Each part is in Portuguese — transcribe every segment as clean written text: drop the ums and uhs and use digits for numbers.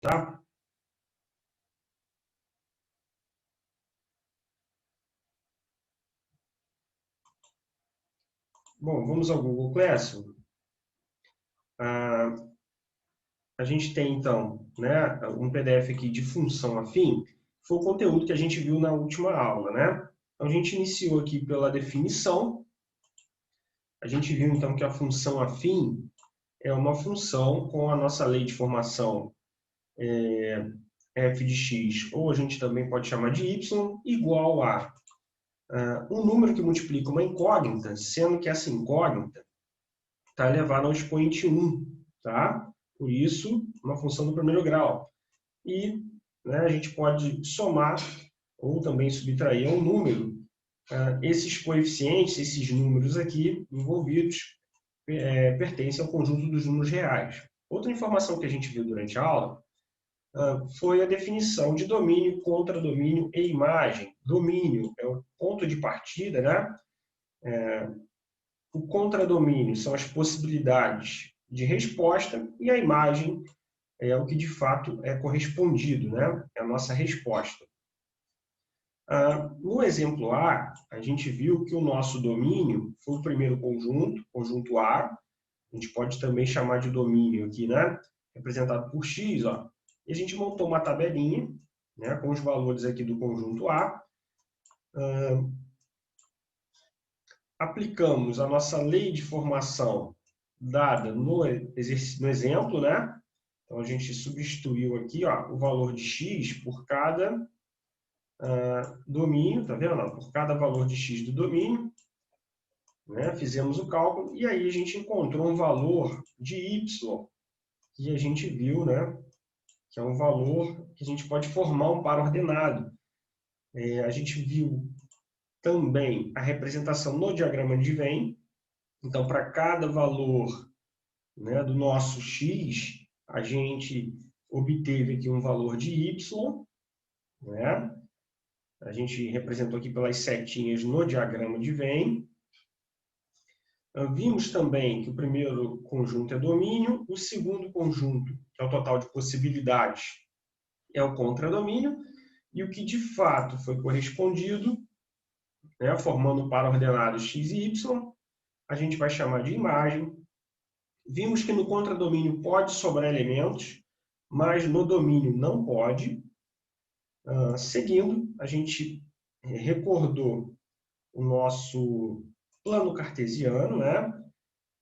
tá? Bom, vamos ao Google Classroom. A gente tem, então, né, um PDF aqui de função afim, foi o conteúdo que a gente viu na última aula, né? Então, a gente iniciou aqui pela definição. A gente viu, então, que a função afim é uma função com a nossa lei de formação f de x, ou a gente também pode chamar de y, igual a um número que multiplica uma incógnita, sendo que essa incógnita está elevada ao expoente 1, tá? Por isso, uma função do primeiro grau. E, né, a gente pode somar ou também subtrair a um número esses coeficientes, esses números aqui envolvidos, pertencem ao conjunto dos números reais. Outra informação que a gente viu durante a aula foi a definição de domínio, contradomínio e imagem. Domínio é o ponto de partida, né? O contradomínio são as possibilidades de resposta e a imagem é o que de fato é correspondido, né? É a nossa resposta. No exemplo A, a gente viu que o nosso domínio foi o primeiro conjunto, conjunto A. A gente pode também chamar de domínio aqui, né? Representado por x, ó. E a gente montou uma tabelinha, né, com os valores aqui do conjunto A. Aplicamos a nossa lei de formação dada no exemplo, né? Então, a gente substituiu aqui, ó, o valor de x por cada domínio, tá vendo? Por cada valor de x do domínio, né? Fizemos o cálculo e aí a gente encontrou um valor de y, que a gente viu, né? Que é um valor que a gente pode formar um par ordenado. A gente viu também a representação no diagrama de Venn. Então, para cada valor, né, do nosso x, a gente obteve aqui um valor de y, né? A gente representou aqui pelas setinhas no diagrama de Venn. Vimos também que o primeiro conjunto é domínio, o segundo conjunto, que é o total de possibilidades, é o contradomínio, e o que de fato foi correspondido, né, formando um par ordenado x e y, a gente vai chamar de imagem. Vimos que no contradomínio pode sobrar elementos, mas no domínio não pode. Seguindo, a gente recordou o nosso plano cartesiano, né?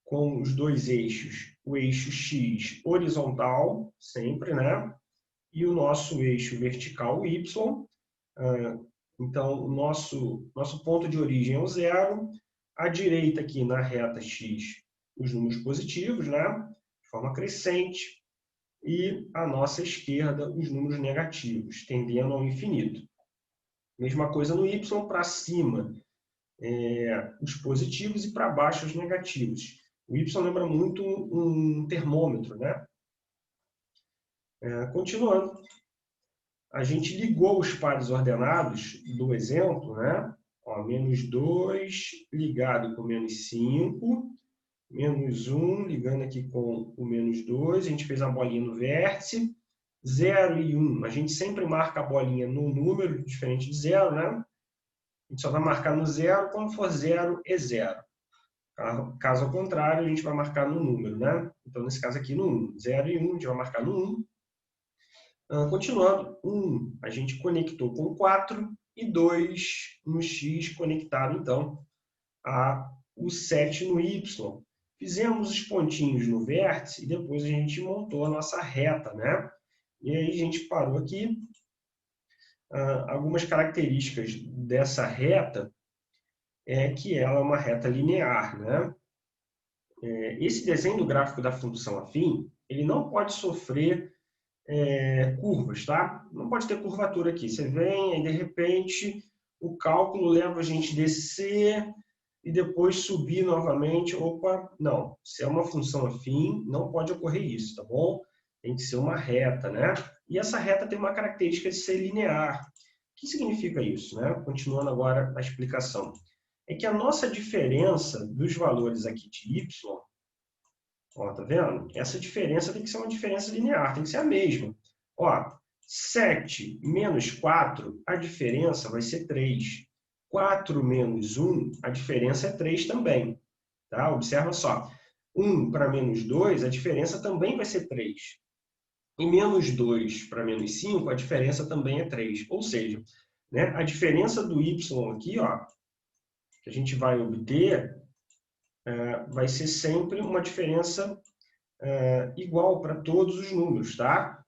Com os dois eixos, o eixo x horizontal, sempre, né? E o nosso eixo vertical y. Então, o nosso ponto de origem é o zero. À direita aqui na reta x, os números positivos, né? De forma crescente. E à nossa esquerda, os números negativos, tendendo ao infinito. Mesma coisa no y, para cima, os positivos e para baixo os negativos. O y lembra muito um termômetro, né? Continuando, a gente ligou os pares ordenados do exemplo, né? Ó, menos 2 ligado com menos 5, menos 1 ligando aqui com o menos 2, a gente fez uma bolinha no vértice, 0 e 1, a gente sempre marca a bolinha no número, diferente de 0, né? A gente só vai marcar no 0 quando for 0 e 0. Caso ao contrário, a gente vai marcar no número, né? Então, nesse caso aqui, no 1. 0 e 1, a gente vai marcar no 1. Continuando, 1 a gente conectou com 4 e 2 no x conectado, então, a o 7 no y. Fizemos os pontinhos no vértice e depois a gente montou a nossa reta, né? E aí a gente parou aqui. Algumas características dessa reta é que ela é uma reta linear, né? Esse desenho do gráfico da função afim, ele não pode sofrer curvas, tá? Não pode ter curvatura aqui. Você vem e, de repente, o cálculo leva a gente a descer e depois subir novamente. Opa, não. Se é uma função afim, não pode ocorrer isso, tá bom? Tem que ser uma reta, né? E essa reta tem uma característica de ser linear. O que significa isso, né? Continuando agora a explicação. É que a nossa diferença dos valores aqui de y, ó, tá vendo? Essa diferença tem que ser uma diferença linear, tem que ser a mesma. Ó, 7 menos 4, a diferença vai ser 3. 4 menos 1, a diferença é 3 também. Tá? Observa só. 1 para menos 2, a diferença também vai ser 3. E menos 2 para menos 5, a diferença também é 3. Ou seja, né, a diferença do y aqui, ó, que a gente vai obter, vai ser sempre uma diferença igual para todos os números, tá?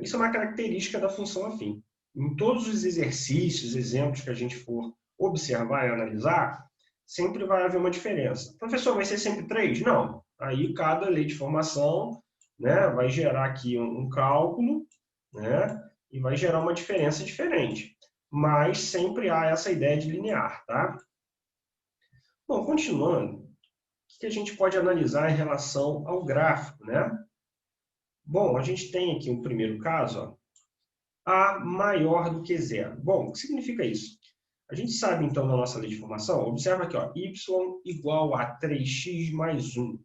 Isso é uma característica da função afim. Em todos os exercícios, exemplos que a gente for observar e analisar, sempre vai haver uma diferença. Professor, vai ser sempre 3? Não. Aí cada lei de formação, né, vai gerar aqui um cálculo, né, e vai gerar uma diferença diferente. Mas sempre há essa ideia de linear, tá? Bom, continuando, o que a gente pode analisar em relação ao gráfico, né? Bom, a gente tem aqui um primeiro caso, ó, A maior do que zero. Bom, o que significa isso? A gente sabe, então, na nossa lei de formação, observa aqui, ó, y igual a 3x mais 1.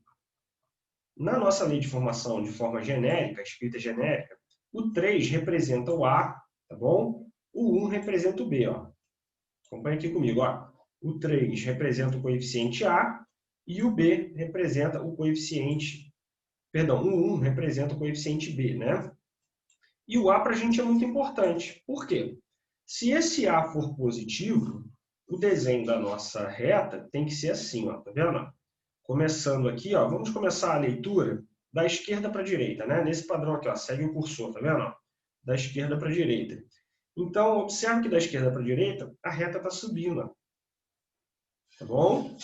Na nossa lei de formação, de forma genérica, escrita genérica, o 3 representa o A, tá bom? O 1 representa o B, ó. Acompanha aqui comigo, ó. O 3 representa o coeficiente A e o B representa o coeficiente, perdão, o 1 representa o coeficiente B, né? E o A para a gente é muito importante. Por quê? Se esse A for positivo, o desenho da nossa reta tem que ser assim, ó, tá vendo? Começando aqui, ó, vamos começar a leitura da esquerda para a direita, né? Nesse padrão aqui, ó, segue o cursor, tá vendo? Da esquerda para a direita. Então, observe que da esquerda para a direita, a reta está subindo, ó, tá bom?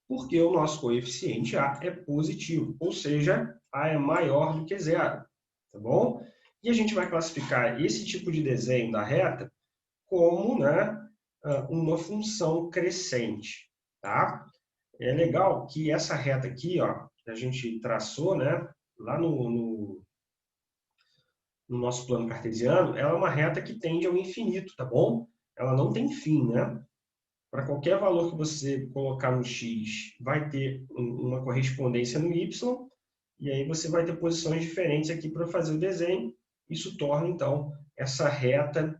Porque o nosso coeficiente A é positivo, ou seja, A é maior do que zero, tá bom? E a gente vai classificar esse tipo de desenho da reta como, né, uma função crescente, tá? É legal que essa reta aqui, ó, que a gente traçou, né, lá no nosso plano cartesiano, ela é uma reta que tende ao infinito, tá bom? Ela não tem fim, né? Para qualquer valor que você colocar no x, vai ter uma correspondência no y, e aí você vai ter posições diferentes aqui para fazer o desenho. Isso torna, então, essa reta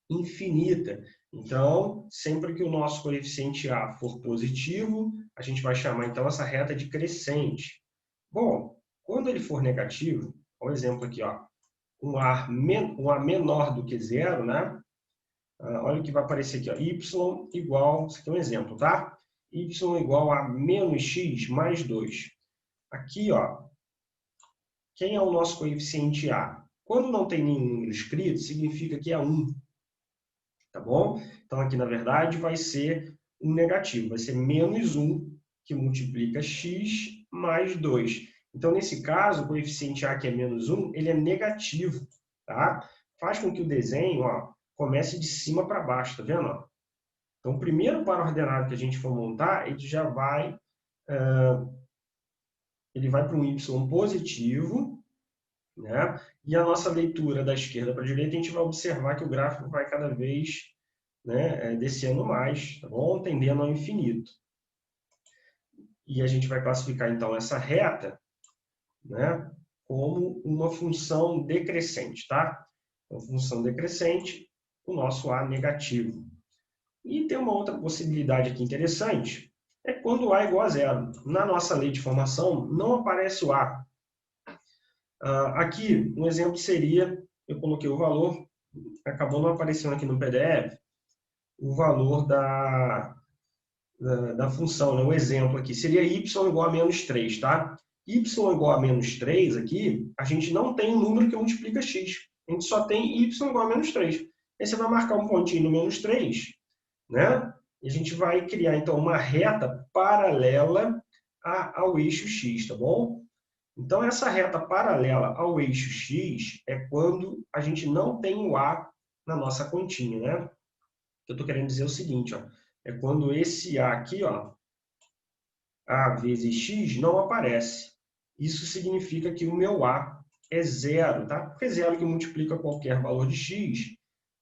infinita. Então, sempre que o nosso coeficiente A for positivo, a gente vai chamar, então, essa reta de crescente. Bom, quando ele for negativo, olha o exemplo aqui, ó, um A menor do que zero, né? Olha o que vai aparecer aqui, ó, y igual, isso aqui é um exemplo, tá? Y igual a menos x mais 2. Aqui, ó, quem é o nosso coeficiente A? Quando não tem nenhum número escrito, significa que é 1, tá bom? Então, aqui, na verdade, vai ser um negativo, vai ser menos 1, que multiplica x mais 2. Então, nesse caso, o coeficiente A, que é menos 1, ele é negativo, tá? Faz com que o desenho, ó, comece de cima para baixo, tá vendo? Então, o primeiro par ordenado que a gente for montar, ele já vai, ele vai para um y positivo, né? E a nossa leitura da esquerda para a direita, a gente vai observar que o gráfico vai cada vez, né, descendo mais, tá bom? Tendendo ao infinito. E a gente vai classificar, então, essa reta, né, como uma função decrescente, tá? Então, função decrescente, o nosso A negativo. E tem uma outra possibilidade aqui interessante, é quando A é igual a zero. Na nossa lei de formação, não aparece o A. Aqui, um exemplo seria, eu coloquei o valor, acabou não aparecendo aqui no PDF, o valor da função, né? O exemplo aqui seria y igual a menos 3, tá? Y igual a menos 3 aqui, a gente não tem um número que multiplica x. A gente só tem y igual a menos 3. Aí você vai marcar um pontinho no menos 3, né? E a gente vai criar, então, uma reta paralela ao eixo x, tá bom? Então, essa reta paralela ao eixo x é quando a gente não tem o A na nossa continha, né? O que eu estou querendo dizer é o seguinte, ó, é quando esse A aqui, ó, A vezes x, não aparece. Isso significa que o meu A é zero, tá? Porque zero que multiplica qualquer valor de x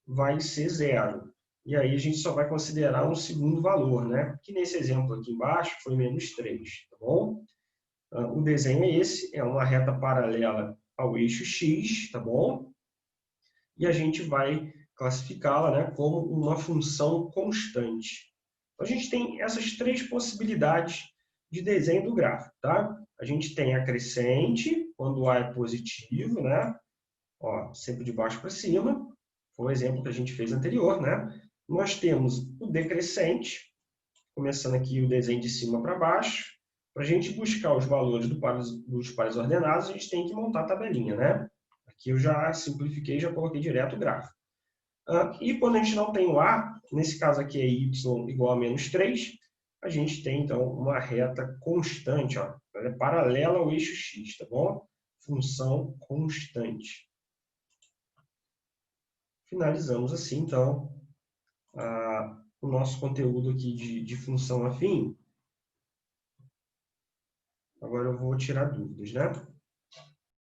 vai ser zero. E aí a gente só vai considerar um segundo valor, né? Que nesse exemplo aqui embaixo foi menos 3, tá bom? O desenho é esse, é uma reta paralela ao eixo x, tá bom? E a gente vai classificá-la, né, como uma função constante. Então, a gente tem essas três possibilidades de desenho do gráfico, tá? A gente tem a crescente, quando A é positivo, né? Ó, sempre de baixo para cima. Foi o exemplo que a gente fez anterior, né? Nós temos o decrescente, começando aqui o desenho de cima para baixo. Para a gente buscar os valores dos pares ordenados, a gente tem que montar a tabelinha, né? Aqui eu já simplifiquei, já coloquei direto o gráfico. E quando a gente não tem o A, nesse caso aqui é y igual a menos 3, a gente tem, então, uma reta constante, ó, ela é paralela ao eixo x, tá bom? Função constante. Finalizamos assim, então, o nosso conteúdo aqui de função afim. Agora eu vou tirar dúvidas, né?